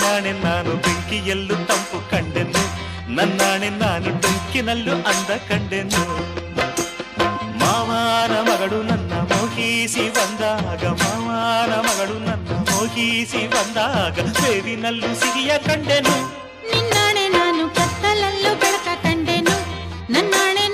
ನನ್ನಾಣೆ ನಾನು ಬೆಂಕಿಯಲ್ಲೂ ತಂಪು ಕಂಡೆನು, ನನ್ನಾಣೆ ನಾನು ಬೆಂಕಿನಲ್ಲೂ ಅಂದ ಕಂಡೆನು. ಮಾವನ ಮಗಳು ನನ್ನ ಮೋಹಿಸಿ ಬಂದಾಗ, ಮಾವನ ಮಗಳು ನನ್ನ ಮೋಹಿಸಿ ಬಂದಾಗ ಬೇವಿನಲ್ಲೂ ಸಿಹಿಯ ಕಂಡೆನು. ನಿನ್ನಾಣೆ ನಾನು ಕತ್ತಲಲ್ಲೂ ಬೆಳಕ ಕಂಡೆನು, ನನ್ನಾಣೆ